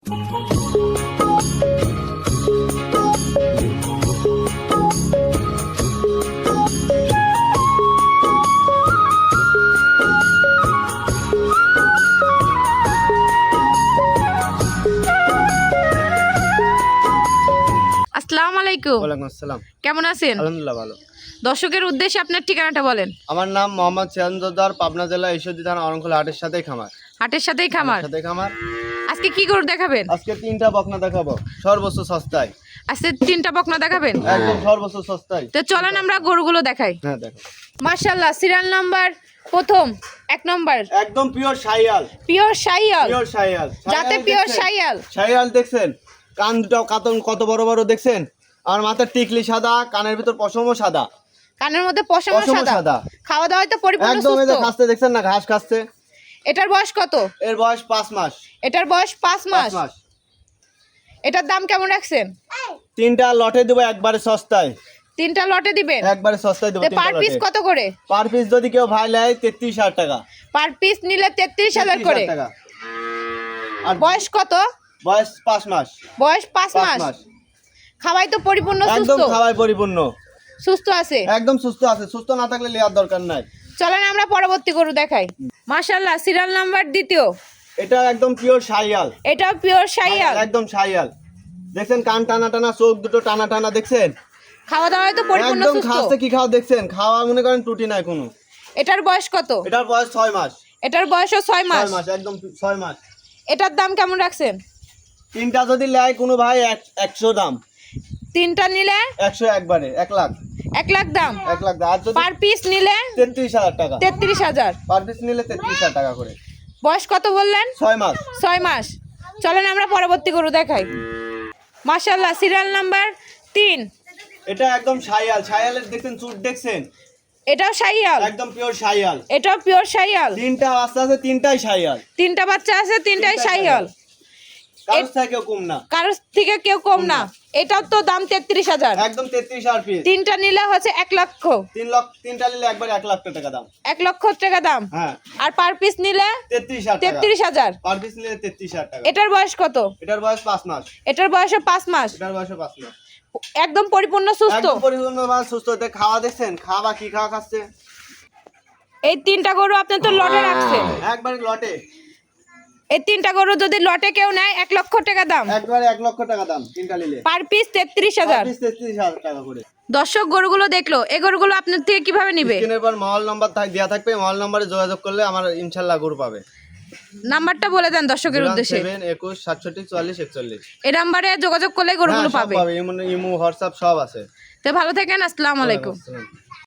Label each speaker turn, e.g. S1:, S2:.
S1: আসসালামু আলাইকুম।
S2: ওয়ালাইকুম আসসালাম।
S1: কেমন আছেন?
S2: আলহামদুলিল্লাহ ভালো।
S1: দর্শকের উদ্দেশ্যে আপনার ঠিকানাটা বলেন।
S2: আমার নাম মোহাম্মদ সিরাজউদ্দৌলা, পাবনা জেলা ঈশ্বরদী থানা অরণখোলা হাটের সাথেই খামার।
S1: হাটের সাথেই খামার। আজকে কি গরু দেখাবেন?
S2: আজকে 3টা বকনা দেখাবো সর্বোচ্চ সস্তায়।
S1: আজকে 3টা বকনা দেখাবেন?
S2: একদম সর্বোচ্চ সস্তায়।
S1: তো চলেন আমরা গরুগুলো দেখাই।
S2: হ্যাঁ দেখো।
S1: মাশাআল্লাহ, সিরিয়াল নাম্বার প্রথম 1 নম্বর
S2: একদম পিওর শাইয়াল।
S1: পিওর শাইয়াল।
S2: পিওর শাইয়াল।
S1: যাতে পিওর শাইয়াল।
S2: শাইয়াল দেখছেন? কান দুটো কত বড় বড় দেখছেন? আর মাথার টিকলি সাদা, কানের ভিতর পশমও সাদা।
S1: কানের মধ্যে পশমও সাদা। খাওয়া দাওয়া তো পরিপূর্ণ সুস্থ।
S2: একদম এই যে খাচ্ছে দেখছেন না, ঘাস খাচ্ছে।
S1: এটার বয়স কত?
S2: এর বয়স 5 মাস।
S1: এটার বয়স 5 মাস। এটার দাম কেমন রাখছেন?
S2: 3টা লটে দেব একবারে সস্তায়।
S1: 3টা লটে দিবেন?
S2: একবারে সস্তায় দেব।
S1: পার পিস কত করে?
S2: পার পিস যদি কেউ ভাই নেয় 33,000 টাকা।
S1: পার পিস নিলে 33,000 করে। আর বয়স কত?
S2: বয়স 5 মাস।
S1: বয়স 5 মাস। খাওয়াই তো পরিপূর্ণ সুস্থ?
S2: একদম খাওয়াই পরিপূর্ণ
S1: সুস্থ আছে?
S2: একদম সুস্থ আছে। সুস্থ না থাকলে নেওয়ার দরকার নাই।
S1: চলেন আমরা পরবর্তী গরু দেখাই। মাশাআল্লাহ, সিরিয়াল নাম্বার দ্বিতীয়।
S2: এটা একদম পিওর শাইয়াল।
S1: এটাও পিওর শাইয়াল।
S2: একদম শাইয়াল। দেখছেন কান টানা টানা, চোখ দুটো টানা টানা দেখছেন?
S1: খাওয়া দাওয়াই তো পরিপূর্ণ
S2: একদম
S1: সুস্থ?
S2: খাচ্ছে কি খাওয়া দেখছেন? খাওয়া মনে করেন ত্রুটি নাই কোনো।
S1: এটার বয়স কত?
S2: এটার বয়স 6 মাস।
S1: এটার বয়সও 6 মাস।
S2: 6 মাস একদম 6 মাস।
S1: এটার দাম কেমন রাখছেন?
S2: 3টা যদি নেয় কোনো ভাই 100 দাম।
S1: 3টা নিলে
S2: 100 একবারে 1 লাখ।
S1: 1 লাখ দাম।
S2: 1 লাখ দাম। আর যদি
S1: পার পিস নিলে
S2: 33,000 টাকা।
S1: 33,000।
S2: পার পিস নিলে 33,000 টাকা করে।
S1: বয়স কত বললেন?
S2: 6 মাস।
S1: 6 মাস। চলেন আমরা পরবর্তী গরু দেখাই। মাশাআল্লাহ, সিরিয়াল নাম্বার 3।
S2: এটা একদম শাইয়াল। শাইয়ালের দেখছেন চুট দেখছেন?
S1: এটাও শাইয়াল।
S2: একদম পিওর শাইয়াল।
S1: এটাও পিওর শাইয়াল।
S2: 3টা বাচ্চা আছে, 3টাই শাইয়াল।
S1: 3টা বাচ্চা আছে, 3টাই শাইয়াল।
S2: কারোর থেকে কম না।
S1: কারোর থেকে কেউ কম না। এটাও তো দাম 33,000।
S2: একদম 33,000 পিস।
S1: 3টা নিলে হচ্ছে 1 লক্ষ।
S2: 3টা নিলে একবার 1 লাখ টাকা দাম।
S1: 1 লক্ষ টাকা দাম।
S2: হ্যাঁ।
S1: আর পার পিস নিলে
S2: 33,000 টাকা।
S1: 33,000।
S2: পার পিস নিলে 33,000 টাকা।
S1: এটার বয়স কত?
S2: এটার বয়স 5 মাস।
S1: এটার বয়স 5 মাস।
S2: এটার বয়স 5 মাস।
S1: একদম পরিপূর্ণ সুস্থ?
S2: একদম পরিপূর্ণ ভাবে সুস্থ। খাওয়া দেখছেন? খাওয়া কি খাওয়া খাচ্ছে?
S1: এই 3টা গরু আপনি তো লটে রাখছেন।
S2: একবারে লটে।
S1: এই 3টা গরু যদি লটে কেউ নেয় 1 লক্ষ টাকা দাম।
S2: একবারে 1 লক্ষ টাকা দাম 3টা নিলে।
S1: Per piece 33,000।
S2: পার পিস 33,000 টাকা করে।
S1: দর্শক গরুগুলো দেখলো, এই গরুগুলো আপনার থেকে কিভাবে নিবে?
S2: স্ক্রিনের পর মোবাইল নাম্বার দেওয়া থাকবে। মোবাইল নম্বরে যোগাযোগ করলে আমার ইনশাআল্লাহ গরু পাবে।
S1: নাম্বারটা বলে দেন দর্শকের উদ্দেশ্যে।
S2: 7 21 67 44 41।
S1: এই নাম্বারে যোগাযোগ করলে গরুগুলো
S2: হ্যাঁ, সব
S1: পাবে।
S2: ইমো হোয়াটসঅ্যাপ সব আছে।
S1: তো ভালো থাকেন। আসসালামু আলাইকুম।
S2: আসসালাম।